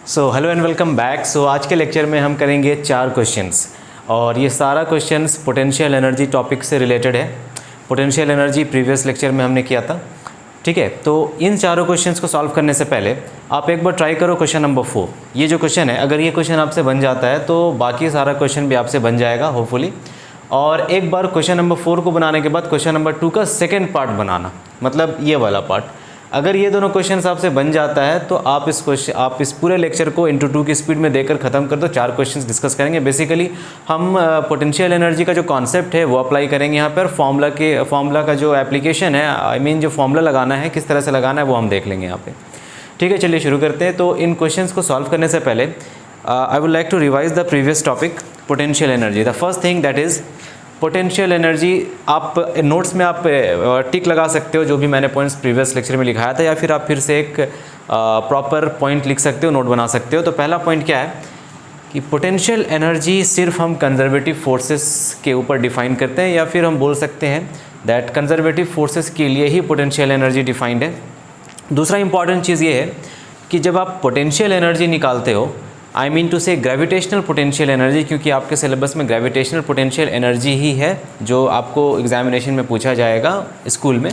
Hello and welcome back. आज के lecture में हम करेंगे 4 क्वेश्चंस और ये सारा क्वेश्चंस पोटेंशियल एनर्जी टॉपिक से रिलेटेड है। पोटेंशियल एनर्जी प्रीवियस लेक्चर में हमने किया था, ठीक है। तो इन चारों क्वेश्चंस को सॉल्व करने से पहले आप एक बार ट्राई करो क्वेश्चन नंबर 4। ये जो क्वेश्चन है, अगर ये क्वेश्चन आपसे बन जाता है तो बाकी सारा क्वेश्चन भी आपसे बन जाएगा होपफुली। और एक बार क्वेश्चन नंबर 4 को बनाने के बाद क्वेश्चन नंबर 2 का सेकेंड पार्ट बनाना, मतलब ये वाला पार्ट। अगर ये दोनों क्वेश्चंस आपसे बन जाता है तो आप इस पूरे लेक्चर को इंटू 2 की स्पीड में देकर ख़त्म कर दो। 4 क्वेश्चंस डिस्कस करेंगे। बेसिकली हम पोटेंशियल एनर्जी का जो कॉन्सेप्ट है वो अप्लाई करेंगे यहाँ पर। फॉर्मूला का जो एप्लीकेशन है, आई मीन जो फॉर्मूला लगाना है, किस तरह से लगाना है वो हम देख लेंगे यहाँ पे, ठीक है। चलिए शुरू करते हैं। तो इन क्वेश्चंस को सॉल्व करने से पहले I would like to revise the previous topic potential energy. The first thing that is potential energy. आप नोट्स में आप टिक लगा सकते हो जो भी मैंने पॉइंट्स प्रीवियस लेक्चर में लिखाया था, या फिर आप फिर से एक प्रॉपर पॉइंट लिख सकते हो, नोट बना सकते हो। तो पहला पॉइंट क्या है कि पोटेंशियल एनर्जी सिर्फ हम कंजर्वेटिव फोर्सेस के ऊपर डिफाइन करते हैं, या फिर हम बोल सकते हैं दैट कंजर्वेटिव फोर्सेस के लिए ही पोटेंशियल एनर्जी डिफाइंड है। दूसरा इंपॉर्टेंट चीज़ ये है कि जब आप पोटेंशियल एनर्जी निकालते हो, आई मीन टू से ग्रेविटेशनल पोटेंशियल एनर्जी, क्योंकि आपके सिलेबस में ग्रेविटेशनल पोटेंशियल एनर्जी ही है जो आपको एग्जामिनेशन में पूछा जाएगा स्कूल में।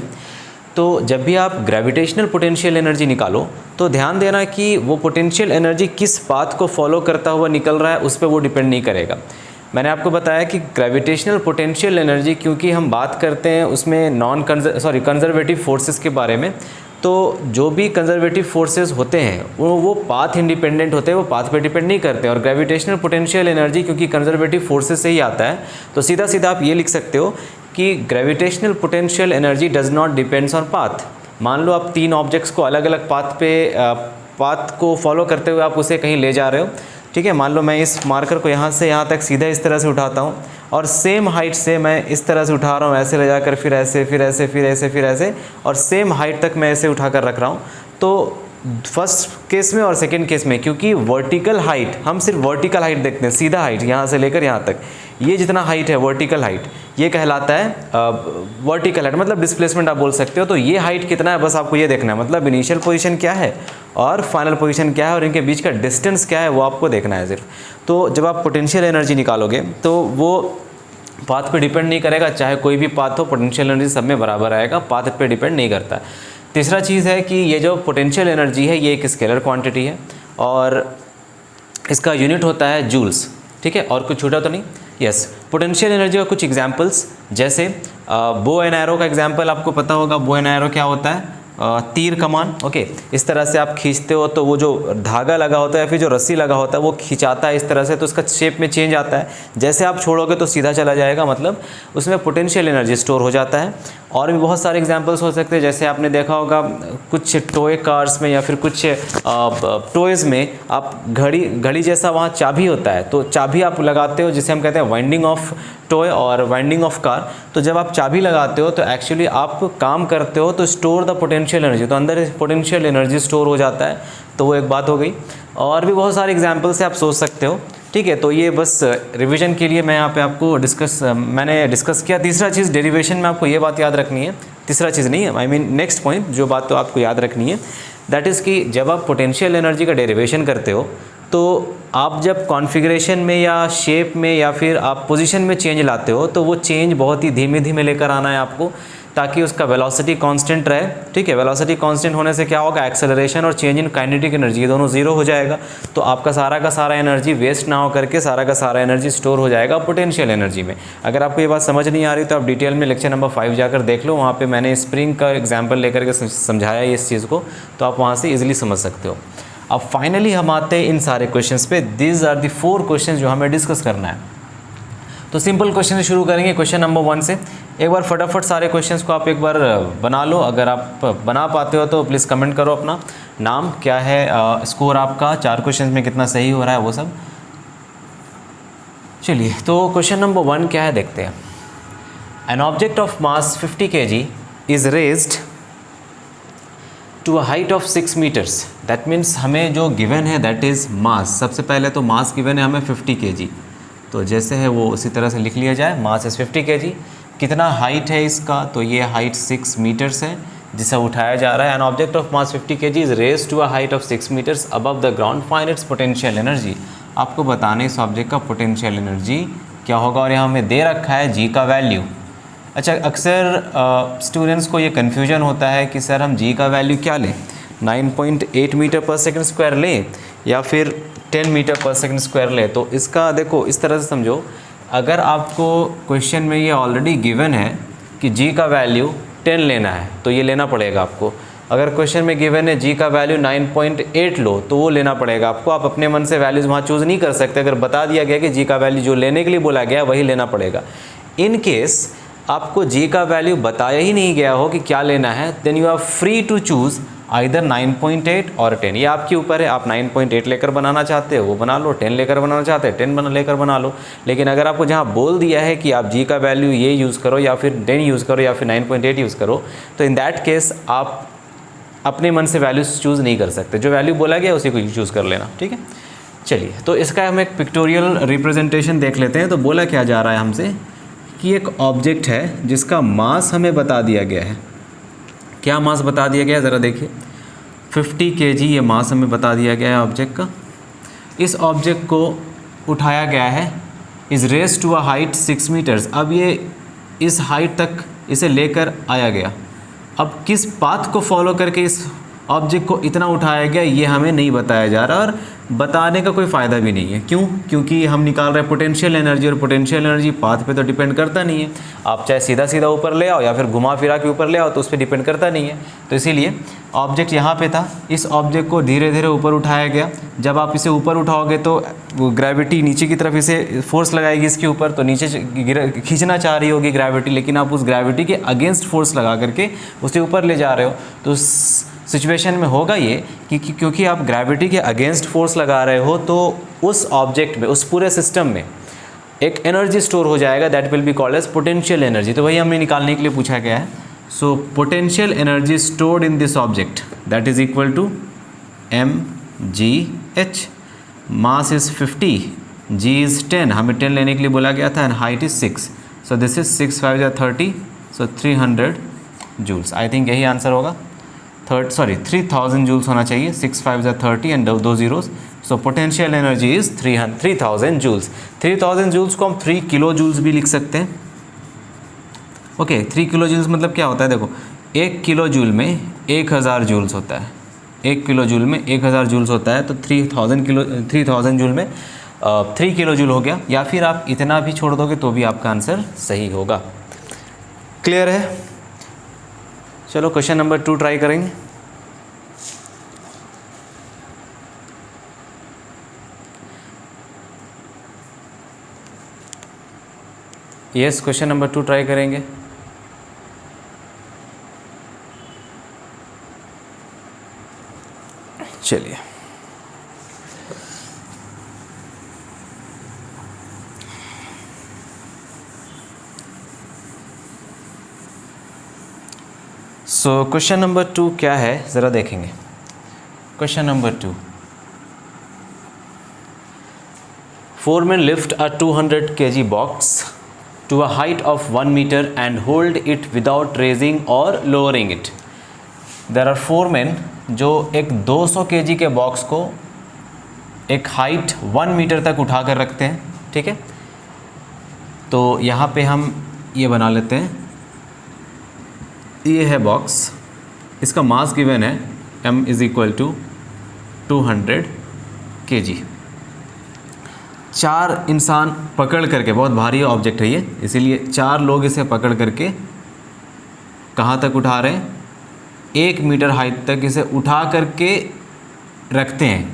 तो जब भी आप ग्रेविटेशनल पोटेंशियल एनर्जी निकालो तो ध्यान देना कि वो पोटेंशियल एनर्जी किस पाथ को फॉलो करता हुआ निकल रहा है, उस पर वो डिपेंड नहीं करेगा। मैंने आपको बताया कि ग्रेविटेशनल पोटेंशियल एनर्जी, क्योंकि हम बात करते हैं उसमें कंजर्वेटिव फोर्सेस के बारे में, तो जो भी कंजर्वेटिव फोर्सेस होते हैं वो पाथ इंडिपेंडेंट होते हैं, वो पाथ पे डिपेंड नहीं करते। और ग्रेविटेशनल पोटेंशियल एनर्जी क्योंकि कंजर्वेटिव फोर्सेस से ही आता है, तो सीधा सीधा आप ये लिख सकते हो कि gravitational potential energy does not depends on path. मान लो आप 3 ऑब्जेक्ट्स को अलग अलग पाथ को फॉलो करते हुए आप उसे कहीं ले जा रहे हो, ठीक है। मान लो मैं इस मार्कर को यहाँ से यहाँ तक सीधा इस तरह से उठाता हूँ और सेम हाइट से मैं इस तरह से उठा रहा हूँ, ऐसे ले जाकर फिर ऐसे फिर ऐसे फिर ऐसे फिर ऐसे, और सेम हाइट तक मैं ऐसे उठाकर रख रहा हूँ। तो फर्स्ट केस में और सेकंड केस में, क्योंकि वर्टिकल हाइट, हम सिर्फ वर्टिकल हाइट देखते हैं, सीधा हाइट यहाँ से लेकर यहाँ तक, ये जितना हाइट है वर्टिकल हाइट, ये कहलाता है वर्टिकल हाइट, मतलब डिस्प्लेसमेंट आप बोल सकते हो। तो ये हाइट कितना है बस आपको ये देखना है, मतलब इनिशियल पोजीशन क्या है और फाइनल पोजीशन क्या है और इनके बीच का डिस्टेंस क्या है, वो आपको देखना है सिर्फ। तो जब आप पोटेंशियल एनर्जी निकालोगे तो वो पाथ पे डिपेंड नहीं करेगा, चाहे कोई भी पाथ हो, पोटेंशियल एनर्जी सब में बराबर आएगा, पाथ पे डिपेंड नहीं करता। तीसरा चीज़ है कि ये जो पोटेंशियल एनर्जी है ये एक स्केलर क्वांटिटी है और इसका यूनिट होता है जूल्स, ठीक है। और कुछ छूटा तो नहीं? यस। पोटेंशियल एनर्जी का कुछ एग्जांपल्स, जैसे बो एंड एरो का एग्जांपल आपको पता होगा। बो एंड एरो क्या होता है? तीर कमान, ओके। इस तरह से आप खींचते हो तो वो जो धागा लगा होता है या फिर जो रस्सी लगा होता है वो खिंचाता है इस तरह से, तो उसका शेप में चेंज आता है। जैसे आप छोड़ोगे तो सीधा चला जाएगा, मतलब उसमें पोटेंशियल एनर्जी स्टोर हो जाता है। और भी बहुत सारे एग्जांपल्स हो सकते हैं, जैसे आपने देखा होगा कुछ टॉय कार्स में या फिर कुछ टॉयज़ में आप घड़ी जैसा वहाँ चाबी होता है, तो चाबी आप लगाते हो जिसे हम कहते हैं वाइंडिंग ऑफ टॉय और वाइंडिंग ऑफ कार। तो जब आप चाबी लगाते हो तो एक्चुअली आप काम करते हो तो स्टोर द पोटेंशियल एनर्जी, तो अंदर पोटेंशियल एनर्जी स्टोर हो जाता है। तो वो एक बात हो गई। और भी बहुत सारे एग्जांपल से आप सोच सकते हो, ठीक है। तो ये बस रिवीजन के लिए मैं यहाँ पे आपको मैंने डिस्कस किया। तीसरा चीज़ डेरिवेशन में आपको ये बात याद रखनी है, तीसरा चीज़ नहीं है, आई मीन नेक्स्ट पॉइंट जो बात तो आपको याद रखनी है, दैट इज़ कि जब आप पोटेंशियल एनर्जी का डेरिवेशन करते हो तो आप जब कॉन्फ़िगरेशन में या शेप में या फिर आप पोजीशन में चेंज लाते हो तो वो चेंज बहुत ही धीमे धीमे लेकर आना है आपको, ताकि उसका वेलोसिटी कांस्टेंट रहे, ठीक है। वेलोसिटी कांस्टेंट होने से क्या होगा? एक्सेलरेशन और चेंज इन काइनेटिक एनर्जी ये दोनों जीरो हो जाएगा। तो आपका सारा का सारा एनर्जी वेस्ट ना हो करके सारा का सारा एनर्जी स्टोर हो जाएगा पोटेंशियल एनर्जी में। अगर आपको ये बात समझ नहीं आ रही तो आप डिटेल में लेक्चर नंबर 5 जाकर देख लो, वहाँ पर मैंने स्प्रिंग का एग्जाम्पल लेकर के समझाया इस चीज़ को, तो आप वहाँ से ईजिली समझ सकते हो। अब फाइनली हम आते हैं इन सारे क्वेश्चंस पे। दीज आर दी 4 क्वेश्चंस जो हमें डिस्कस करना है। तो सिंपल क्वेश्चन से शुरू करेंगे, क्वेश्चन नंबर 1 से। एक बार फटाफट सारे क्वेश्चंस को आप एक बार बना लो। अगर आप बना पाते हो तो प्लीज़ कमेंट करो अपना नाम क्या है, स्कोर आपका 4 क्वेश्चंस में कितना सही हो रहा है वो सब। चलिए, तो क्वेश्चन नंबर 1 क्या है देखते हैं। An object of mass 50 kg is raised to a height of 6 meters. That means हमें जो गिवन है दैट इज़ मास। सबसे पहले तो मास गिवन है हमें 50 kg, तो जैसे है वो उसी तरह से लिख लिया जाए। Mass is 50 kg। कितना हाइट है इसका? तो ये हाइट 6 मीटर्स है। जिसे उठाया जा रहा है। An object of mass 50 kg is raised to a height of 6 meters above the ground, find its potential energy. आपको बताना है इस ऑब्जेक्ट का पोटेंशियल एनर्जी क्या होगा, और यहाँ हमें दे रखा है जी का वैल्यू। अच्छा, अक्सर स्टूडेंट्स को ये कन्फ्यूजन होता है कि सर हम जी का वैल्यू क्या लें, 9.8 मीटर पर सेकंड स्क्वायर लें या फिर 10 मीटर पर सेकंड स्क्वायर लें। तो इसका देखो इस तरह से समझो, अगर आपको क्वेश्चन में ये ऑलरेडी गिवन है कि जी का वैल्यू 10 लेना है तो ये लेना पड़ेगा आपको। अगर क्वेश्चन में गिवन है जी का वैल्यू 9.8 लो तो वो लेना पड़ेगा आपको। आप अपने मन से वैल्यूज़ वहाँ चूज़ नहीं कर सकते। अगर बता दिया गया कि जी का वैल्यू जो लेने के लिए बोला गया वही लेना पड़ेगा। इन केस आपको जी का वैल्यू बताया ही नहीं गया हो कि क्या लेना है, then you are free to choose either 9.8 और 10। ये आपके ऊपर है, आप 9.8 लेकर बनाना चाहते हो वो बना लो, 10 लेकर बनाना चाहते हैं 10 लेकर बना लो। लेकिन अगर आपको जहाँ बोल दिया है कि आप जी का वैल्यू ये यूज़ करो या फिर 10 यूज़ करो या फिर 9.8 यूज़ करो, तो इन दैट केस आप अपने मन से वैल्यूज़ चूज़ नहीं कर सकते। जो वैल्यू बोला गया उसी को चूज़ कर लेना, ठीक है। चलिए, तो इसका हम एक पिक्टोरियल रिप्रेजेंटेशन देख लेते हैं। तो बोला क्या जा रहा है हमसे कि एक ऑब्जेक्ट है जिसका मास हमें बता दिया गया है। क्या मास बता दिया गया है ज़रा देखिए, 50 kg ये मास हमें बता दिया गया है ऑब्जेक्ट का। इस ऑब्जेक्ट को उठाया गया है, is raised to a height 6 meters. अब ये इस हाइट तक इसे लेकर आया गया। अब किस पाथ को फॉलो करके इस ऑब्जेक्ट को इतना उठाया गया ये हमें नहीं बताया जा रहा, और बताने का कोई फ़ायदा भी नहीं है। क्यों? क्योंकि हम निकाल रहे हैं पोटेंशियल एनर्जी, और पोटेंशियल एनर्जी पाथ पे तो डिपेंड करता नहीं है। आप चाहे सीधा सीधा ऊपर ले आओ या फिर घुमा फिरा के ऊपर ले आओ तो उस पर डिपेंड करता नहीं है। तो इसीलिए ऑब्जेक्ट यहाँ पे था, इस ऑब्जेक्ट को धीरे धीरे ऊपर उठाया गया। जब आप इसे ऊपर उठाओगे तो ग्रेविटी नीचे की तरफ इसे फोर्स लगाएगी इसके ऊपर, तो नीचे खींचना चाह रही होगी ग्रेविटी, लेकिन आप उस ग्रेविटी के अगेंस्ट फोर्स लगा करके उसे ऊपर ले जा रहे हो। तो सिचुएशन में होगा ये कि क्योंकि आप ग्रेविटी के अगेंस्ट फोर्स लगा रहे हो तो उस ऑब्जेक्ट में, उस पूरे सिस्टम में एक एनर्जी स्टोर हो जाएगा, that will be called as potential energy. तो वही हमने निकालने के लिए पूछा गया है। So potential energy stored in this object that is equal to mgh। Mass is 50, g is 10, हमें 10 लेने के लिए बोला गया था, and height is 6। So this is 6 5 या 30, सो 300 जूल्स। आई थिंक यही आंसर होगा। 3000 जूल्स होना चाहिए। 6 5 या 30 and 2 zeros। So potential energy is 3000 joules. 3000 joules को हम 3 किलो जूल्स भी लिख सकते हैं। ओके, 3 किलो जूल्स मतलब क्या होता है, देखो 1 किलो जूल में 1000 जूल्स होता है। 1 किलो जूल में 1000 जूल्स होता है, तो 3000 जूल में 3 किलो जूल हो गया। या फिर आप इतना भी छोड़ दोगे तो भी आपका आंसर सही होगा। क्लियर है? चलो क्वेश्चन नंबर 2 ट्राई करेंगे। यस, क्वेश्चन नंबर 2 ट्राई करेंगे। चलिए, सो क्वेश्चन नंबर 2 क्या है ज़रा देखेंगे। Question number 2, 4 men lift a 200 kg box to a height of 1 meter and hold it without raising or lowering it. There are 4 men जो एक 200 kg के box को एक हाइट 1 मीटर तक उठा कर रखते हैं, ठीक है। तो यहाँ पे हम ये बना लेते हैं, ये है बॉक्स, इसका मास गिवन है m is equal to 200 kg। 4 इंसान पकड़ करके, बहुत भारी ऑब्जेक्ट है ये, इसीलिए 4 लोग इसे पकड़ करके कहाँ तक उठा रहे हैं, 1 मीटर हाइट तक इसे उठा करके रखते हैं।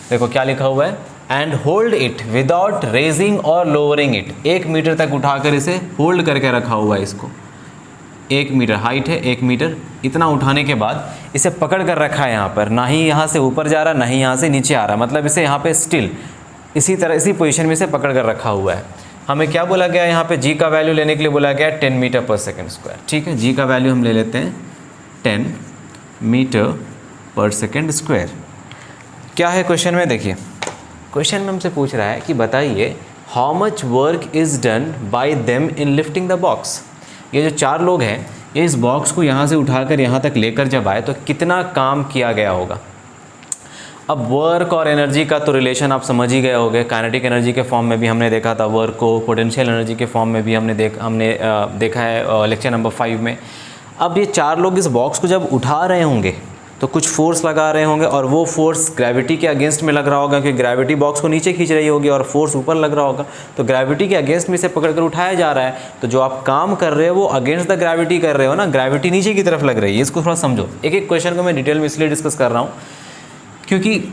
देखो क्या लिखा हुआ है, and hold it without raising और लोअरिंग इट। 1 मीटर तक उठाकर इसे होल्ड करके रखा हुआ है इसको। 1 मीटर हाइट है, 1 मीटर, इतना उठाने के बाद इसे पकड़ कर रखा है यहाँ पर, ना ही यहाँ से ऊपर जा रहा, ना ही यहाँ से नीचे आ रहा, मतलब इसे यहाँ पे स्टिल इसी तरह इसी पोजीशन में इसे पकड़ कर रखा हुआ है। हमें क्या बोला गया यहाँ पे, जी का वैल्यू लेने के लिए बोला गया 10 मीटर पर सेकंड स्क्वायर, ठीक है। जी का वैल्यू हम ले लेते हैं 10 मीटर पर सेकंड स्क्वायर। क्या है क्वेश्चन में, देखिए क्वेश्चन में हमसे पूछ रहा है कि बताइए how much work is done by them in lifting the box. ये जो 4 लोग हैं ये इस बॉक्स को यहाँ से उठाकर यहाँ तक लेकर जब आए तो कितना काम किया गया होगा। अब वर्क और एनर्जी का तो रिलेशन आप समझ ही गए होंगे, काइनेटिक एनर्जी के फॉर्म में भी हमने देखा था वर्क को, पोटेंशियल एनर्जी के फॉर्म में भी हमने देखा है लेक्चर नंबर 5 में। अब ये 4 लोग इस बॉक्स को जब उठा रहे होंगे तो कुछ फोर्स लगा रहे होंगे और वो फोर्स ग्रेविटी के अगेंस्ट में लग रहा होगा, क्योंकि ग्रेविटी बॉक्स को नीचे खींच रही होगी और फोर्स ऊपर लग रहा होगा, तो ग्रेविटी के अगेंस्ट में इसे पकड़कर उठाया जा रहा है। तो जो आप काम कर रहे हो वो अगेंस्ट द ग्रेविटी कर रहे हो ना, ग्रेविटी नीचे की तरफ लग रही है। इसको थोड़ा समझो। एक एक क्वेश्चन को मैं डिटेल में इसलिए डिस्कस कर रहा हूँ क्योंकि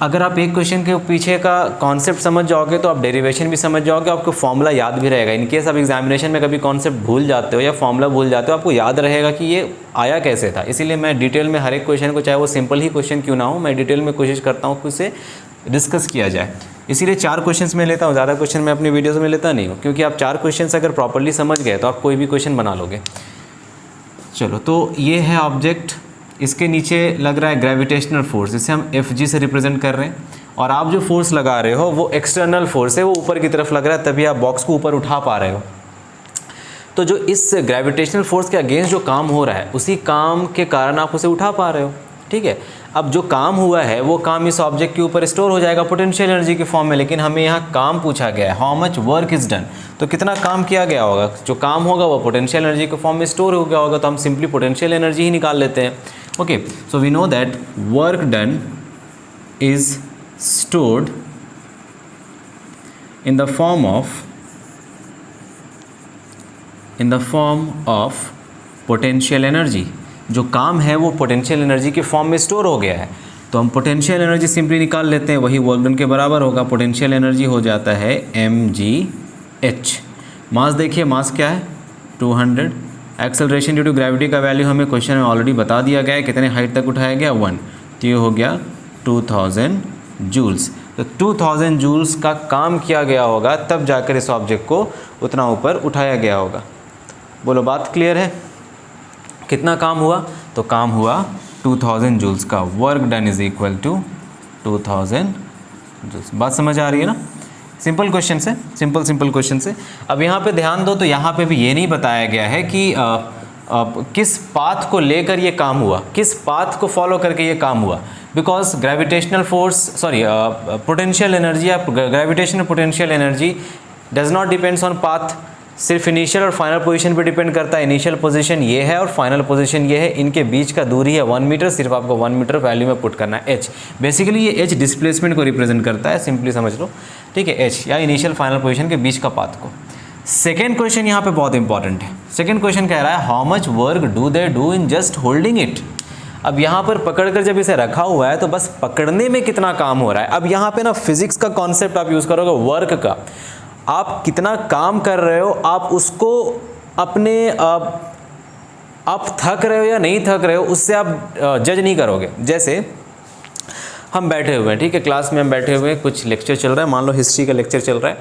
अगर आप एक क्वेश्चन के पीछे का कॉन्सेप्ट समझ जाओगे तो आप डेरिवेशन भी समझ जाओगे, आपको फॉर्मूला याद भी रहेगा। इन केस आप एग्जामिनेशन में कभी कॉन्सेप्ट भूल जाते हो या फॉर्मूला भूल जाते हो, आपको याद रहेगा कि ये आया कैसे था। इसीलिए मैं डिटेल में हर एक क्वेश्चन को, चाहे वो सिंपल ही क्वेश्चन क्यों ना हो, मैं डिटेल में कोशिश करता हूँ कि उसे डिस्कस किया जाए। इसीलिए 4 क्वेश्चन में लेता हूँ, ज़्यादा क्वेश्चन मैं अपनी वीडियोज़ में लेता नहीं हूँ, क्योंकि आप 4 क्वेश्चन अगर प्रॉपरली समझ गए तो आप कोई भी क्वेश्चन बना लोगे। चलो, तो ये है ऑब्जेक्ट, इसके नीचे लग रहा है ग्रेविटेशनल फोर्स, इसे हम Fg से रिप्रेजेंट कर रहे हैं, और आप जो फोर्स लगा रहे हो वो एक्सटर्नल फोर्स है, वो ऊपर की तरफ लग रहा है, तभी आप बॉक्स को ऊपर उठा पा रहे हो। तो जो इस ग्रेविटेशनल फोर्स के अगेंस्ट जो काम हो रहा है उसी काम के कारण आप उसे उठा पा रहे हो, ठीक है। अब जो काम हुआ है वो काम इस ऑब्जेक्ट के ऊपर स्टोर हो जाएगा पोटेंशियल एनर्जी के फॉर्म में, लेकिन हमें यहाँ काम पूछा गया है, how much work is done, तो कितना काम किया गया होगा। जो काम होगा वो पोटेंशियल एनर्जी के फॉर्म में स्टोर हो गया होगा, तो हम सिंपली पोटेंशियल एनर्जी ही निकाल लेते हैं। Okay, so we know that work done is stored in the form of potential energy। जो काम है वो पोटेंशियल एनर्जी के फॉर्म में स्टोर हो गया है, तो हम पोटेंशियल एनर्जी सिंपली निकाल लेते हैं, वही वर्क डन के बराबर होगा। पोटेंशियल एनर्जी हो जाता है mgh। मास देखिए, मास क्या है 200। एक्सेलरेशन ड्यू टू ग्रेविटी का वैल्यू हमें क्वेश्चन में ऑलरेडी बता दिया गया है, कितने हाइट तक उठाया गया 1, तो ये हो गया 2000 जूल्स। तो 2000 जूल्स का काम किया गया होगा, तब जाकर इस ऑब्जेक्ट को उतना ऊपर उठाया गया होगा। बोलो, बात क्लियर है? कितना काम हुआ? तो काम हुआ 2000 जूल्स का। Work done is equal to 2000 joules. बात समझ आ रही है ना? सिंपल क्वेश्चन से, सिंपल क्वेश्चन से। अब यहाँ पे ध्यान दो, तो यहाँ पे भी ये नहीं बताया गया है कि किस पाथ को लेकर ये काम हुआ, किस पाथ को फॉलो करके ये काम हुआ, because gravitational force potential energy या gravitational potential energy does not depends on path, सिर्फ इनिशियल और फाइनल पोजीशन पे डिपेंड करता है। इनिशियल पोजीशन ये है और फाइनल पोजीशन ये है, इनके बीच का दूरी है 1 मीटर, सिर्फ आपको 1 मीटर वैल्यू में पुट करना है। h बेसिकली ये h डिस्प्लेसमेंट को रिप्रेजेंट करता है, सिंपली समझ लो, ठीक है, h या इनिशियल फाइनल पोजीशन के बीच का पाथ को। सेकेंड क्वेश्चन यहाँ पे बहुत इंपॉर्टेंट है। सेकेंड क्वेश्चन कह रहा है how much work do they do in just holding it. अब यहाँ पर पकड़कर जब इसे रखा हुआ है तो बस पकड़ने में कितना काम हो रहा है। अब यहाँ पे ना फिजिक्स का कॉन्सेप्ट आप यूज़ करोगे, वर्क का, आप कितना काम कर रहे हो, आप उसको अपने आप थक रहे हो या नहीं थक रहे हो उससे आप जज नहीं करोगे। जैसे हम बैठे हुए हैं, ठीक है, क्लास में हम बैठे हुए हैं, कुछ लेक्चर चल रहा है, मान लो हिस्ट्री का लेक्चर चल रहा है।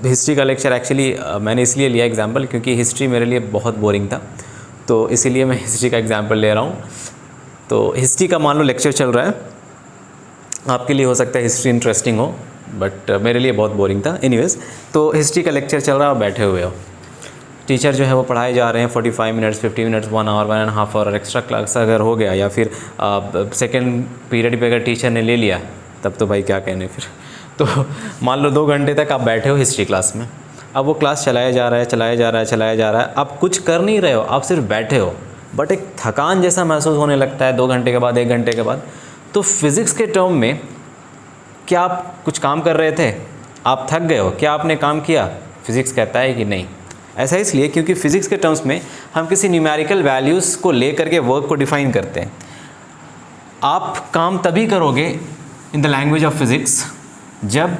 हिस्ट्री का लेक्चर एक्चुअली मैंने इसलिए लिया एग्जाम्पल क्योंकि हिस्ट्री मेरे लिए बहुत बोरिंग था, तो इसीलिए मैं हिस्ट्री का एग्जाम्पल ले रहा हूँ। तो हिस्ट्री का मान लो लेक्चर चल रहा है, आपके लिए हो सकता है हिस्ट्री इंटरेस्टिंग हो, बट मेरे लिए बहुत बोरिंग था। एनीवेज, तो हिस्ट्री का लेक्चर चल रहा है, बैठे हुए हो, टीचर जो है वो पढ़ाए जा रहे हैं 45 minutes, 50 minutes, 1 hour, 1.5 hour, extra class अगर हो गया या फिर सेकेंड पीरियड पे अगर टीचर ने ले लिया तब तो भाई क्या कहने फिर। तो मान लो 2 घंटे तक आप बैठे हो हिस्ट्री क्लास में, अब वो क्लास चलाया जा रहा है, आप कुछ कर नहीं रहे हो, आप सिर्फ बैठे हो, बट एक थकान जैसा महसूस होने लगता है 2 घंटे के बाद, 1 घंटे के बाद। तो फिज़िक्स के टर्म में क्या आप कुछ काम कर रहे थे, आप थक गए हो, क्या आपने काम किया? फिज़िक्स कहता है कि नहीं। ऐसा इसलिए क्योंकि फिज़िक्स के टर्म्स में हम किसी न्यूमेरिकल वैल्यूज़ को ले करके वर्क को डिफ़ाइन करते हैं। आप काम तभी करोगे in the language of physics जब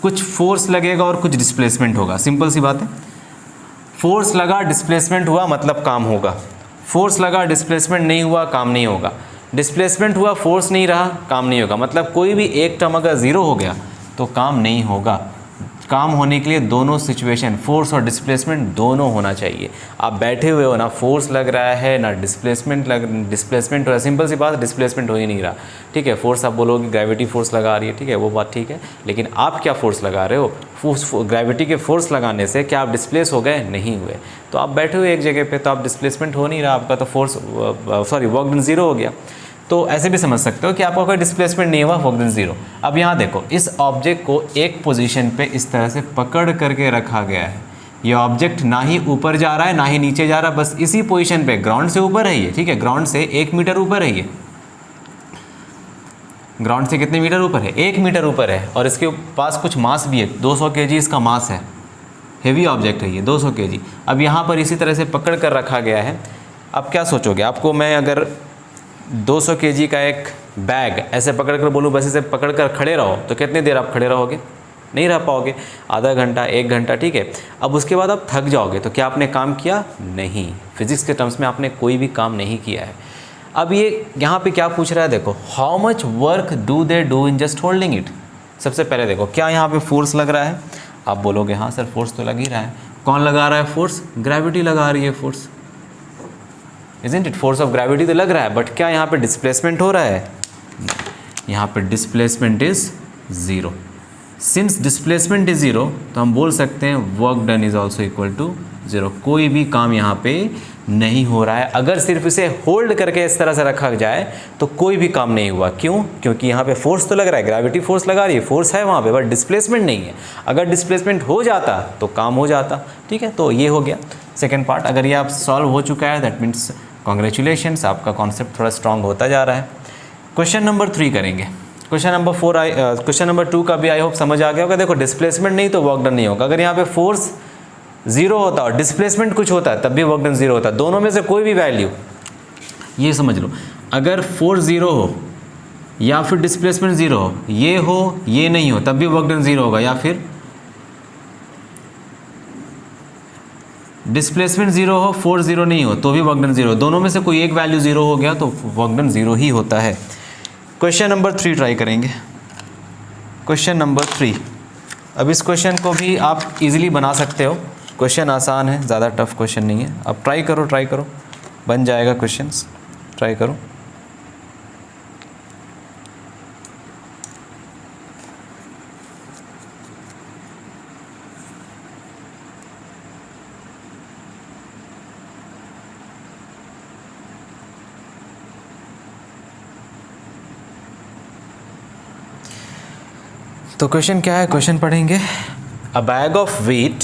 कुछ फोर्स लगेगा और कुछ डिस्प्लेसमेंट होगा। सिंपल सी बात है, फोर्स लगा, डिस्प्लेसमेंट हुआ, मतलब काम होगा। फोर्स लगा, डिस्प्लेसमेंट नहीं हुआ, काम नहीं होगा। डिस्प्लेसमेंट हुआ, फोर्स नहीं रहा, काम नहीं होगा। मतलब कोई भी एक टर्म अगर ज़ीरो हो गया तो काम नहीं होगा। काम होने के लिए दोनों सिचुएशन, फोर्स और डिस्प्लेसमेंट दोनों होना चाहिए। आप बैठे हुए हो, ना फोर्स लग रहा है ना डिस्प्लेसमेंट डिस्प्लेसमेंट हो रहा है, सिंपल सी बात, डिस्प्लेसमेंट हो ही नहीं रहा, ठीक है। फोर्स आप बोलोगे ग्रेविटी फोर्स लगा रही है, ठीक है, वो बात ठीक है, लेकिन आप क्या फोर्स लगा रहे हो? ग्रेविटी के फोर्स लगाने से क्या आप डिस्प्लेस हो गए? नहीं हुए। तो आप बैठे हुए एक जगह पे, तो आप डिस्प्लेसमेंट हो नहीं रहा, आपका तो फोर्स वर्क डन ज़ीरो हो गया। तो ऐसे भी समझ सकते हो कि आपका कोई डिस्प्लेसमेंट नहीं हुआ, वर्क डन ज़ीरो। अब यहाँ देखो, इस ऑब्जेक्ट को एक पोजीशन पे इस तरह से पकड़ करके रखा गया है। ये ऑब्जेक्ट ना ही ऊपर जा रहा है ना ही नीचे जा रहा है, बस इसी पोजीशन पे, ग्राउंड से ऊपर है ये, ठीक है, ग्राउंड से 1 मीटर ऊपर है ये, ग्राउंड से कितने मीटर ऊपर है? 1 मीटर ऊपर है, और इसके पास कुछ मास भी है, 200 kg इसका मास है, हेवी ऑब्जेक्ट है ये, 200 kg। अब यहाँ पर इसी तरह से पकड़ कर रखा गया है। अब क्या सोचोगे? आपको मैं अगर 200 kg का एक बैग ऐसे पकड़ कर बोलूँ बस इसे पकड़ कर खड़े रहो, तो कितनी देर आप खड़े रहोगे? नहीं रह पाओगे, आधा घंटा, 1 घंटा, ठीक है। अब उसके बाद आप थक जाओगे, तो क्या आपने काम किया? नहीं, फिजिक्स के टर्म्स में आपने कोई भी काम नहीं किया है। अब ये यहाँ पे क्या पूछ रहा है, देखो, how much work do they do in just holding it. सबसे पहले देखो, क्या यहाँ पे फोर्स लग रहा है? आप बोलोगे हाँ सर फोर्स तो लग ही रहा है। कौन लगा रहा है फोर्स? ग्रेविटी लगा रही है force, isn't it? Force of gravity तो लग रहा है, बट क्या यहाँ पे डिस्प्लेसमेंट हो रहा है? यहाँ पे displacement is zero. Since displacement is zero, तो हम बोल सकते हैं work done is also equal to zero. कोई भी काम यहाँ पे नहीं हो रहा है। अगर सिर्फ इसे होल्ड करके इस तरह से रखा जाए तो कोई भी काम नहीं हुआ। क्यों? क्योंकि यहाँ पे फोर्स तो लग रहा है, ग्रेविटी फोर्स लगा रही है, फोर्स है वहाँ पे, बट डिस्प्लेसमेंट नहीं है। अगर डिस्प्लेसमेंट हो जाता तो काम हो जाता, ठीक है। तो ये हो गया सेकेंड पार्ट। अगर ये आप सॉल्व हो चुका है, दैट मीन्स कॉन्ग्रेचुलेशंस, आपका कॉन्सेप्ट थोड़ा स्ट्रांग होता जा रहा है। क्वेश्चन नंबर 3 करेंगे। क्वेश्चन नंबर 2 का भी आई होप समझ आ गया होगा। देखो, डिस्प्लेसमेंट नहीं तो वर्क डन नहीं होगा। अगर यहाँ पे फोर्स 0 होता और डिस्प्लेसमेंट कुछ होता तब भी वर्क डन 0 होता। दोनों में से कोई भी वैल्यू, ये समझ लो, अगर फोर्स 0 हो या फिर डिस्प्लेसमेंट 0 हो, ये नहीं हो, तब भी वर्क डन 0 होगा, या फिर डिस्प्लेसमेंट 0 हो, फोर्स 0 नहीं हो, तो भी वर्क डन 0। दोनों में से कोई एक वैल्यू 0 हो गया तो वर्क डन 0 ही होता है। क्वेश्चन नंबर 3 ट्राई करेंगे। क्वेश्चन नंबर 3, अब इस क्वेश्चन को भी आप इजीली बना सकते हो। क्वेश्चन आसान है, ज़्यादा टफ क्वेश्चन नहीं है। अब ट्राई करो, बन जाएगा क्वेश्चंस, ट्राई करो। तो क्वेश्चन क्या है, क्वेश्चन पढ़ेंगे। A bag of wheat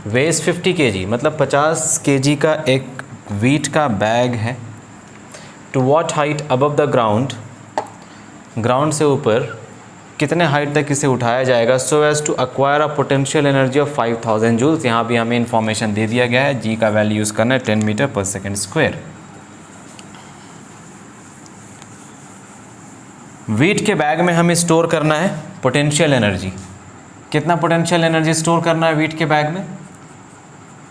weighs 50 kg, मतलब 50 kg का एक व्हीट का बैग है। To what height above the ground, ground से ऊपर कितने हाइट तक इसे उठाया जाएगा, so as to acquire a potential energy of 5000 joules. यहाँ भी हमें इंफॉर्मेशन दे दिया गया है, जी का वैल्यू यूज़ करना है 10 मीटर पर सेकेंड स्क्वायर। व्हीट के बैग में हमें स्टोर करना है पोटेंशियल एनर्जी। कितना पोटेंशियल एनर्जी स्टोर करना है व्हीट के बैग में?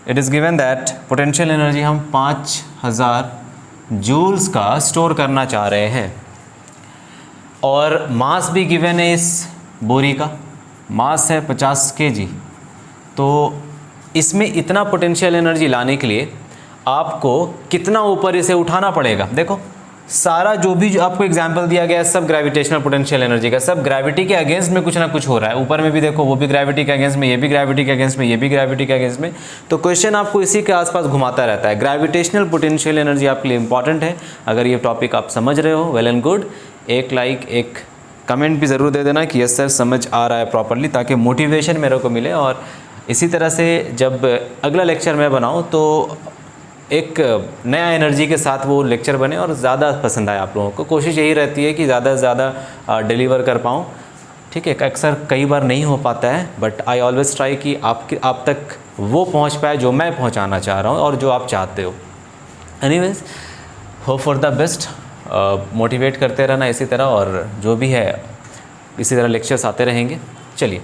It is given that potential energy हम 5000 जूल्स का स्टोर करना चाह रहे हैं, और मास भी गिवन है इस बोरी का, मास है 50 kg। तो इसमें इतना पोटेंशियल एनर्जी लाने के लिए आपको कितना ऊपर इसे उठाना पड़ेगा? देखो, सारा जो भी आपको एग्जाम्पल दिया गया है सब ग्रेविटेशनल पोटेंशियल एनर्जी का, सब ग्रेविटी के अगेंस्ट में कुछ ना कुछ हो रहा है। ऊपर में भी देखो, वो भी ग्रेविटी के अगेंस्ट में, ये भी ग्रेविटी के अगेंस्ट में, ये भी ग्रेविटी के अगेंस्ट में। तो क्वेश्चन आपको इसी के आसपास घुमाता रहता है। ग्रेविटेशनल पोटेंशियल एनर्जी आपके लिए इंपॉर्टेंट है। अगर ये टॉपिक आप समझ रहे हो, वेल एंड गुड। एक लाइक, एक कमेंट भी ज़रूर दे देना कि यस सर समझ आ रहा है प्रॉपरली, ताकि मोटिवेशन मेरे को मिले। और इसी तरह से जब अगला लेक्चर मैं बनाऊँ तो एक नया एनर्जी के साथ वो लेक्चर बने और ज़्यादा पसंद आए आप लोगों को। कोशिश यही रहती है कि ज़्यादा से ज़्यादा डिलीवर कर पाऊँ, ठीक है। अक्सर कई बार नहीं हो पाता है, बट आई ऑलवेज ट्राई कि आप तक वो पहुंच पाए जो मैं पहुंचाना चाह रहा हूं और जो आप चाहते हो। Anyways, hope for the best. Motivate करते रहना इसी तरह, और जो भी है इसी तरह लेक्चर्स आते रहेंगे। चलिए,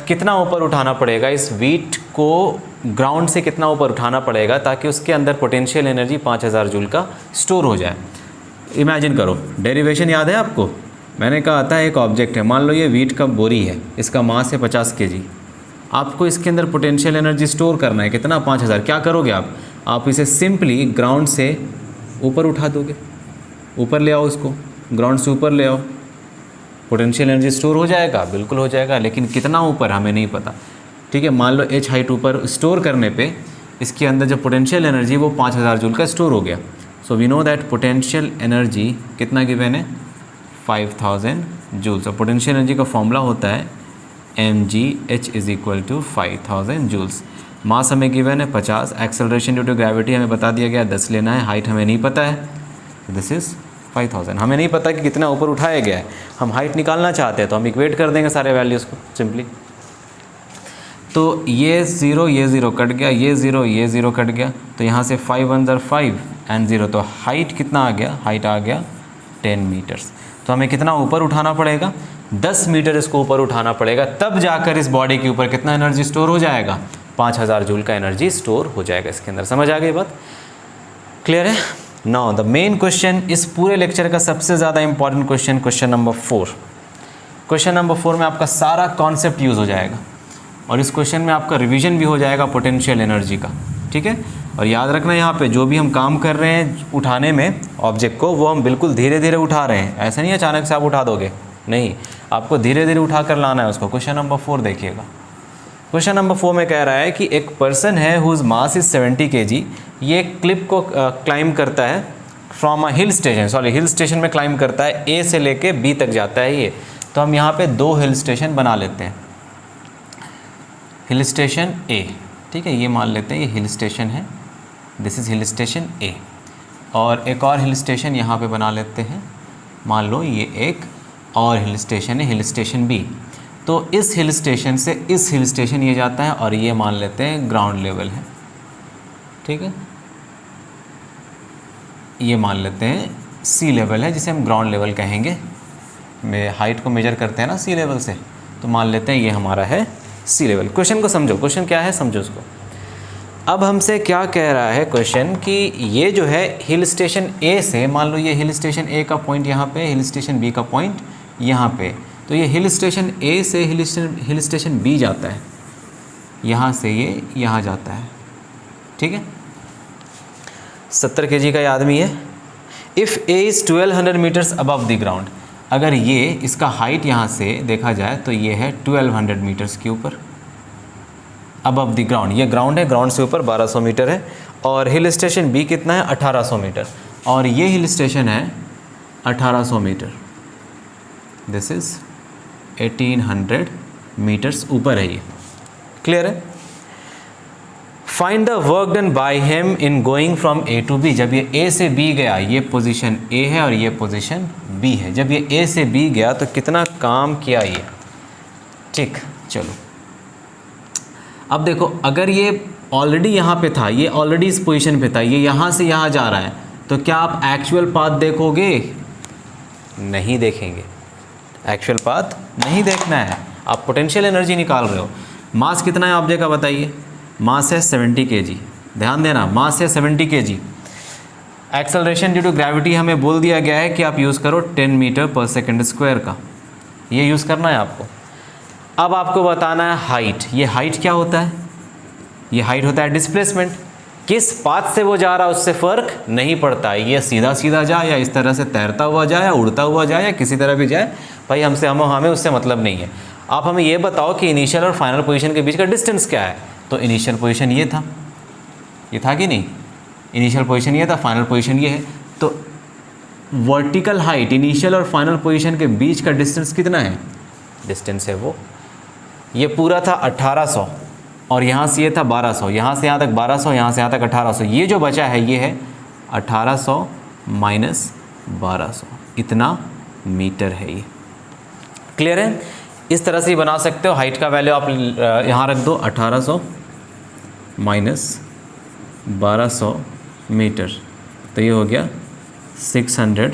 कितना ऊपर उठाना पड़ेगा इस व्हीट को, ग्राउंड से कितना ऊपर उठाना पड़ेगा ताकि उसके अंदर पोटेंशियल एनर्जी 5000 जूल का स्टोर हो जाए। इमेजिन करो, डेरिवेशन याद है आपको? मैंने कहा था एक ऑब्जेक्ट है, मान लो ये वीट का बोरी है, इसका मास है 50 kg। आपको इसके अंदर पोटेंशियल एनर्जी स्टोर करना है, कितना? 5000। क्या करोगे आप इसे सिंपली ग्राउंड से ऊपर उठा दोगे, ऊपर ले आओ इसको, ग्राउंड से ऊपर ले आओ, पोटेंशियल एनर्जी स्टोर हो जाएगा, बिल्कुल हो जाएगा। लेकिन कितना ऊपर हमें नहीं पता, ठीक है। मान लो h हाइट ऊपर स्टोर करने पे इसके अंदर जो पोटेंशियल एनर्जी वो 5000 जूल का स्टोर हो गया। So we know that potential energy कितना गिवन है? 5000 जूल्स। और पोटेंशियल एनर्जी का फॉर्मूला होता है mgh = 5000 जूल्स। मास हमें गिवन है 50, एक्सेलरेशन ड्यू टू ग्रेविटी हमें बता दिया गया 10 लेना है, हाइट हमें नहीं पता है, दिस इज़ 5000। हमें नहीं पता कि कितना ऊपर उठाया गया है, हम हाइट निकालना चाहते हैं तो हम इक्वेट कर देंगे सारे वैल्यूज़ को सिंपली। तो ये 0 कट गया, ये 0 कट गया, तो यहाँ से 5 1 ज़र 5 एंड 0, तो हाइट कितना आ गया? हाइट आ गया 10 मीटर्स। तो हमें कितना ऊपर उठाना पड़ेगा? 10 मीटर इसको ऊपर उठाना पड़ेगा, तब जाकर इस बॉडी के ऊपर कितना एनर्जी स्टोर हो जाएगा? 5000 जूल का एनर्जी स्टोर हो जाएगा इसके अंदर। समझ आ गई बात? क्लियर है? नाउ द मेन क्वेश्चन, इस पूरे लेक्चर का सबसे ज़्यादा important question, question number 4। Question number 4 में आपका सारा कॉन्सेप्ट यूज़ हो जाएगा और इस क्वेश्चन में आपका रिवीजन भी हो जाएगा पोटेंशियल एनर्जी का, ठीक है। और याद रखना यहाँ पे जो भी हम काम कर रहे हैं उठाने में ऑब्जेक्ट को, वो हम बिल्कुल धीरे धीरे उठा रहे हैं, ऐसा नहीं अचानक से आप उठा दोगे, नहीं, आपको धीरे धीरे उठा कर लाना है उसको। क्वेश्चन नंबर 4 देखिएगा। क्वेश्चन नंबर 4 में कह रहा है कि एक पर्सन है हुज मास इज़ 70 kg, ये क्लिप को क्लाइम करता है from a hill station, hill station में क्लाइम करता है, ए से लेके बी तक जाता है ये। तो हम यहाँ पे 2 हिल स्टेशन बना लेते हैं, हिल स्टेशन ए, ठीक है, ये मान लेते हैं ये हिल स्टेशन है, दिस इज़ हिल स्टेशन ए, और एक और हिल स्टेशन यहाँ पे बना लेते हैं, मान लो ये एक और हिल स्टेशन है, हिल स्टेशन बी। तो इस हिल स्टेशन से इस हिल स्टेशन ये जाता है और ये मान लेते हैं ग्राउंड लेवल है, ठीक है, ये मान लेते हैं सी लेवल है, जिसे हम ग्राउंड लेवल कहेंगे। हाइट को मेजर करते हैं ना सी लेवल से, तो मान लेते हैं ये हमारा है सी लेवल। क्वेश्चन को समझो, क्वेश्चन क्या है समझो उसको। अब हमसे क्या कह रहा है क्वेश्चन कि ये जो है हिल स्टेशन ए से, मान लो ये हिल स्टेशन ए का पॉइंट यहाँ पे, हिल स्टेशन बी का पॉइंट यहाँ पे, तो ये हिल स्टेशन ए से हिल स्टेशन बी जाता है, यहाँ से ये यहाँ जाता है, ठीक है। 70 kg का ये आदमी है। If A is 1200 meters above the ground, अगर ये इसका हाइट यहाँ से देखा जाए तो ये है 1200 मीटर्स के ऊपर, अबव द ग्राउंड, ये ग्राउंड है, ग्राउंड से ऊपर 1200 मीटर है, और हिल स्टेशन बी कितना है? 1800 मीटर, और ये हिल स्टेशन है 1800 मीटर, दिस इज़ 1800 मीटर्स ऊपर है ये। क्लियर है? Find the work done by him in going from A to B. जब ये ए से बी गया, ये पोजीशन ए है और ये पोजीशन बी है, जब ये ए से बी गया तो कितना काम किया ये, ठीक। चलो अब देखो, अगर ये ऑलरेडी यहाँ पे था, ये ऑलरेडी इस पोजीशन पे था, ये यहाँ से यहाँ जा रहा है, तो क्या आप एक्चुअल पाथ देखोगे? नहीं देखेंगे, एक्चुअल पाथ नहीं देखना है, आप पोटेंशियल एनर्जी निकाल रहे हो। मास कितना है ऑब्जेक्ट का बताइए? मास है 70 kg, ध्यान देना, मास है 70 kg। Acceleration due to gravity हमें बोल दिया गया है कि आप यूज़ करो 10 मीटर पर सेकंड स्क्वायर का, ये यूज़ करना है आपको। अब आपको बताना है हाइट। ये हाइट क्या होता है? ये हाइट होता है डिस्प्लेसमेंट। किस पाथ से वो जा रहा है उससे फ़र्क नहीं पड़ता, ये सीधा सीधा जाए या इस तरह से तैरता हुआ जाए या उड़ता हुआ जाए या किसी तरह भी जाए, भाई हमें उससे मतलब नहीं है। आप हमें ये बताओ कि इनिशियल और फाइनल पोजीशन के बीच का डिस्टेंस क्या है। तो इनिशियल पोजीशन ये था कि नहीं? इनिशियल पोजीशन ये था, फाइनल पोजीशन ये है। तो वर्टिकल हाइट इनिशियल और फाइनल पोजीशन के बीच का डिस्टेंस कितना है? डिस्टेंस है वो, ये पूरा था 1800 और यहाँ से ये था 1200, यहाँ से यहाँ तक 1200, यहाँ से यहाँ तक 1800, ये जो बचा है ये है 1800 माइनस 1200, इतना मीटर है ये। क्लियर है? इस तरह से ही बना सकते हो। हाइट का वैल्यू आप यहाँ रख दो, 1800 माइनस 1200 मीटर, तो ये हो गया 600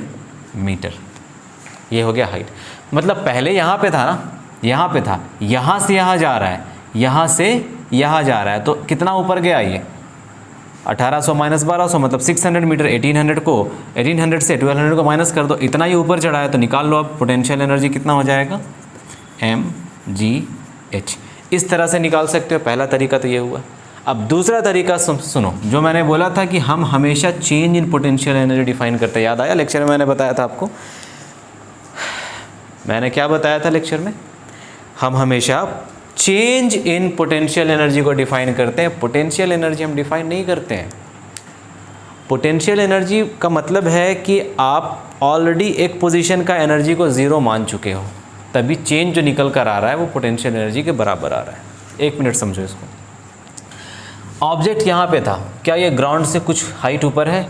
मीटर, ये हो गया हाइट। मतलब पहले यहाँ पे था ना, यहाँ पे था, यहाँ से यहाँ जा रहा है, यहाँ से यहाँ जा रहा है, तो कितना ऊपर गया ये? 1800 माइनस 1200 मतलब 600 मीटर। 1800 से 1200 को माइनस कर दो, इतना ही ऊपर चढ़ा है तो निकाल लो अब पोटेंशियल एनर्जी कितना हो जाएगा, mgh। इस तरह से निकाल सकते हो। पहला तरीका तो ये हुआ। अब दूसरा तरीका सुनो, जो मैंने बोला था कि हम हमेशा change in potential energy define करते हैं, याद आया लेक्चर में मैंने बताया था आपको। मैंने क्या बताया था लेक्चर में, हम हमेशा चेंज इन पोटेंशियल एनर्जी को डिफाइन करते हैं, पोटेंशियल एनर्जी हम डिफाइन नहीं करते हैं। पोटेंशियल एनर्जी का मतलब है कि आप ऑलरेडी एक पोजीशन का एनर्जी को ज़ीरो मान चुके हो, तभी चेंज जो निकल कर आ रहा है वो पोटेंशियल एनर्जी के बराबर आ रहा है। 1 मिनट समझो इसको। ऑब्जेक्ट यहाँ पे था, क्या ये ग्राउंड से कुछ हाइट ऊपर है?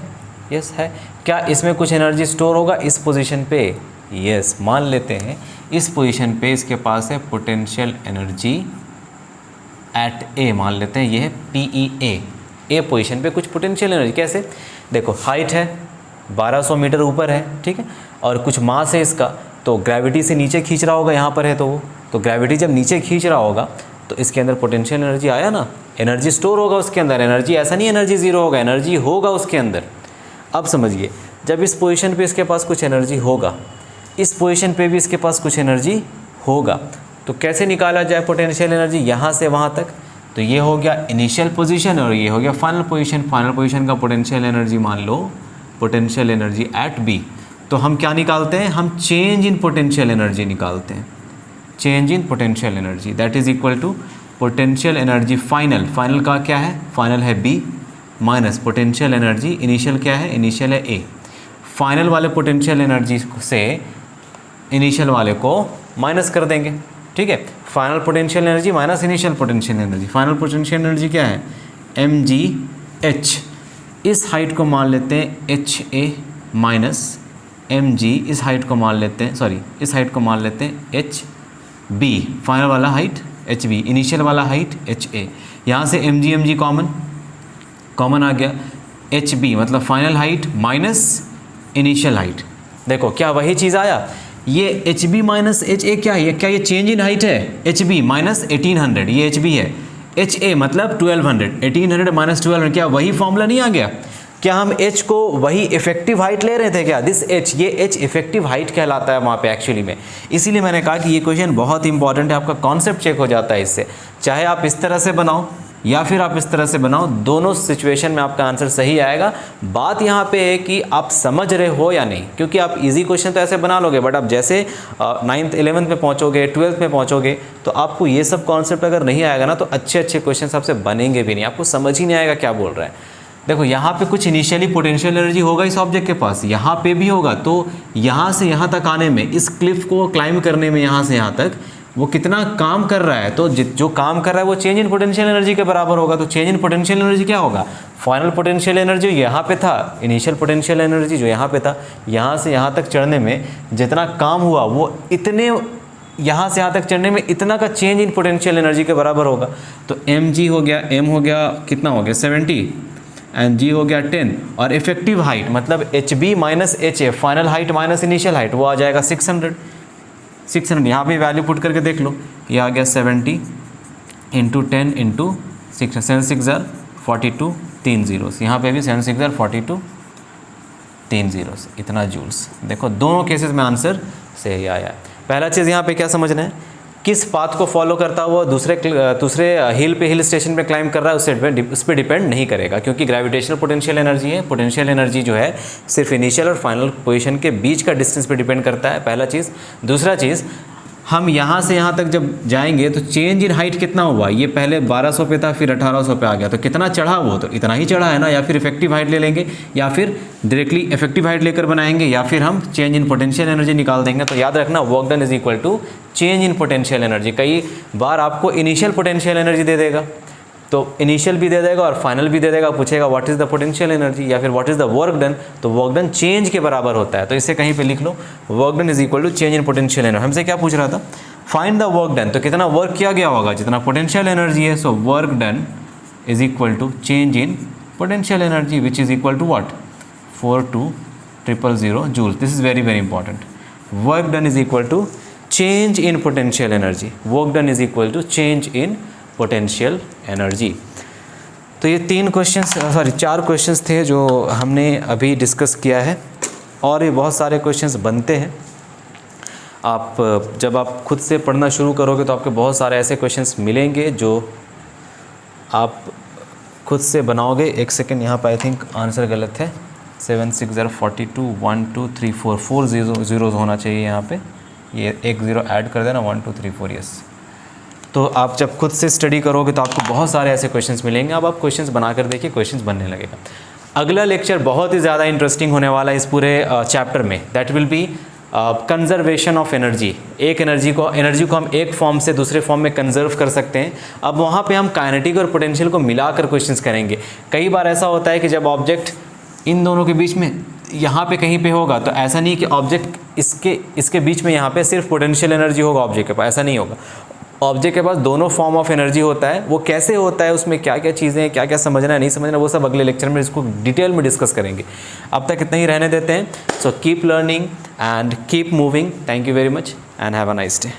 यस है। क्या इसमें कुछ एनर्जी स्टोर होगा इस पोजीशन पे? यस। मान लेते हैं इस पोजीशन पे इसके पास है पोटेंशियल एनर्जी एट ए, मान लेते हैं ये है PEA। ए पोजीशन पे कुछ पोटेंशियल एनर्जी, कैसे? देखो हाइट है 1200 मीटर ऊपर है, ठीक है, और कुछ मास है इसका, तो ग्रेविटी से नीचे खींच रहा होगा, यहाँ पर है तो वो, तो ग्रेविटी जब नीचे खींच रहा होगा तो इसके अंदर पोटेंशियल एनर्जी आया ना, एनर्जी स्टोर होगा उसके अंदर। एनर्जी ऐसा नहीं एनर्जी ज़ीरो होगा, एनर्जी होगा उसके अंदर। अब समझिए, जब इस पोजीशन पे इसके पास कुछ एनर्जी होगा, इस पोजीशन पे भी इसके पास कुछ एनर्जी होगा, तो कैसे निकाला जाए पोटेंशियल एनर्जी यहाँ से वहाँ तक? तो ये हो गया इनिशियल पोजीशन और ये हो गया फाइनल पोजीशन। फाइनल पोजीशन का पोटेंशियल एनर्जी मान लो पोटेंशियल एनर्जी एट बी। तो हम क्या निकालते हैं, हम चेंज इन पोटेंशियल एनर्जी निकालते हैं। Change in potential energy that is equal to potential energy final, final का क्या है, फाइनल है B, minus potential energy initial क्या है, इनिशियल है ए। फाइनल वाले पोटेंशियल एनर्जी से इनिशियल वाले को माइनस कर देंगे, ठीक है। Final potential energy minus initial potential energy. Final potential energy क्या है, mgh। इस हाइट को मान लेते हैं ha माइनस mg, इस हाइट को मान लेते हैं, सॉरी इस हाइट को मान लेते हैं hb। फाइनल वाला हाइट hb, इनिशियल वाला हाइट ha। यहाँ से mg कॉमन आ गया, hb मतलब final height minus initial height. देखो क्या वही चीज़ आया, ये hb माइनस ha क्या है, क्या ये चेंज इन हाइट है? hb माइनस 1800, ये hb है, ha मतलब 1200, 1800 माइनस 1200, क्या वही फॉर्मूला नहीं आ गया? क्या हम h को वही इफेक्टिव हाइट ले रहे थे क्या? दिस h, ये h इफेक्टिव हाइट कहलाता है वहाँ पे एक्चुअली में। इसीलिए मैंने कहा कि ये क्वेश्चन बहुत इंपॉर्टेंट है, आपका कॉन्सेप्ट चेक हो जाता है इससे। चाहे आप इस तरह से बनाओ या फिर आप इस तरह से बनाओ, दोनों सिचुएशन में आपका आंसर सही आएगा। बात यहाँ पे है कि आप समझ रहे हो या नहीं, क्योंकि आप इजी क्वेश्चन तो ऐसे बना लोगे, बट आप जैसे 9th 11th में पहुँचोगे, 12th में पहुँचोगे, तो आपको ये सब कॉन्सेप्ट अगर नहीं आएगा ना, तो अच्छे अच्छे क्वेश्चन आपसे बनेंगे भी नहीं, आपको समझ ही नहीं आएगा क्या बोल रहा है। देखो यहाँ पे कुछ इनिशियली पोटेंशियल एनर्जी होगा इस ऑब्जेक्ट के पास, यहाँ पे भी होगा, तो यहाँ से यहाँ तक आने में, इस क्लिफ को क्लाइंब करने में यहाँ से यहाँ तक वो कितना काम कर रहा है, तो जो काम कर रहा है वो चेंज इन पोटेंशियल एनर्जी के बराबर होगा। तो चेंज इन पोटेंशियल एनर्जी क्या होगा, फाइनल पोटेंशियल एनर्जी यहाँ पे था, इनिशियल पोटेंशियल एनर्जी जो यहाँ पे था, यहाँ से यहाँ तक चढ़ने में जितना काम हुआ वो इतने, यहाँ से यहाँ तक चढ़ने में इतना का चेंज इन पोटेंशियल एनर्जी के बराबर होगा। तो mg हो गया, m हो गया कितना हो गया 70 एंड g हो गया 10, और इफेक्टिव हाइट मतलब hb minus ha, final height minus initial height, वो आ जाएगा 600। यहाँ पे वैल्यू पुट करके देख लो, ये आ गया 70 इंटू 10 इंटू 6, 7 6 42, 3 zeros, यहाँ पे भी 7 6 42, 3 zeros, इतना जूल्स। देखो दोनों केसेस में आंसर सही आया है। पहला चीज़ यहाँ पे क्या समझना है, किस पाथ को फॉलो करता हुआ दूसरे हिल पे, हिल स्टेशन पे क्लाइंब कर रहा है, उस पर डिपेंड नहीं करेगा, क्योंकि ग्रेविटेशनल पोटेंशियल एनर्जी है। पोटेंशियल एनर्जी जो है सिर्फ इनिशियल और फाइनल पोजीशन के बीच का डिस्टेंस पे डिपेंड करता है, पहला चीज़। दूसरा चीज़, हम यहाँ से यहाँ तक जब जाएंगे तो चेंज इन हाइट कितना हुआ, ये पहले 1200 पे था फिर 1800 पे आ गया, तो कितना चढ़ा वो, तो इतना ही चढ़ा है ना। या फिर इफेक्टिव हाइट ले लेंगे, या फिर डायरेक्टली इफेक्टिव हाइट लेकर बनाएंगे, या फिर हम चेंज इन पोटेंशियल एनर्जी निकाल देंगे। तो याद रखना work done is equal to change in potential energy. कई बार आपको इनिशियल पोटेंशियल एनर्जी दे देगा, तो इनिशियल भी दे देगा और फाइनल भी दे देगा, पूछेगा what is the potential energy या फिर what is the work done, तो वर्क डन चेंज के बराबर होता है। तो इसे कहीं पे लिख लो, work done is equal to change in potential energy. हमसे क्या पूछ रहा था, फाइंड द वर्क डन, तो कितना वर्क किया गया होगा, जितना पोटेंशियल एनर्जी है, so work done is equal to change in potential energy which is equal to what, 42000 joule. This is very very important. Work done is equal to change in potential energy, work done is equal to change in potential energy. तो ये 4 questions थे जो हमने अभी discuss किया है, और ये बहुत सारे क्वेश्चंस बनते हैं। आप जब आप खुद से पढ़ना शुरू करोगे तो आपके बहुत सारे ऐसे क्वेश्चंस मिलेंगे जो आप खुद से बनाओगे। एक सेकेंड, यहाँ पर आई थिंक आंसर गलत है। 7 6 0 42 1 2 3 4 4 जीरोज़ होना चाहिए यहाँ पे, ये एक ज़ीरो ऐड कर देना, 1 2 3 4 यस। तो आप जब खुद से स्टडी करोगे तो आपको बहुत सारे ऐसे क्वेश्चंस मिलेंगे। अब आप क्वेश्चंस बनाकर देखिए, क्वेश्चंस बनने लगेगा। अगला लेक्चर बहुत ही ज़्यादा इंटरेस्टिंग होने वाला है इस पूरे चैप्टर में। That will B conservation of energy. Energy को हम एक फॉर्म से दूसरे फॉर्म में कंजर्व कर सकते हैं। अब वहाँ पे हम काइनेटिक और पोटेंशियल को मिलाकर क्वेश्चंस करेंगे। कई बार ऐसा होता है कि जब ऑब्जेक्ट इन दोनों के बीच में यहाँ पे कहीं पे होगा, तो ऐसा नहीं कि ऑब्जेक्ट इसके बीच में यहाँ पे सिर्फ पोटेंशियल एनर्जी होगा ऑब्जेक्ट के पास, ऐसा नहीं होगा। ऑब्जेक्ट के पास दोनों फॉर्म ऑफ एनर्जी होता है। वो कैसे होता है, उसमें क्या क्या चीज़ें हैं, क्या क्या समझना है नहीं समझना, वो सब अगले लेक्चर में इसको डिटेल में डिस्कस करेंगे। अब तक इतना ही रहने देते हैं। So keep learning and keep moving. Thank you very much and have a nice day.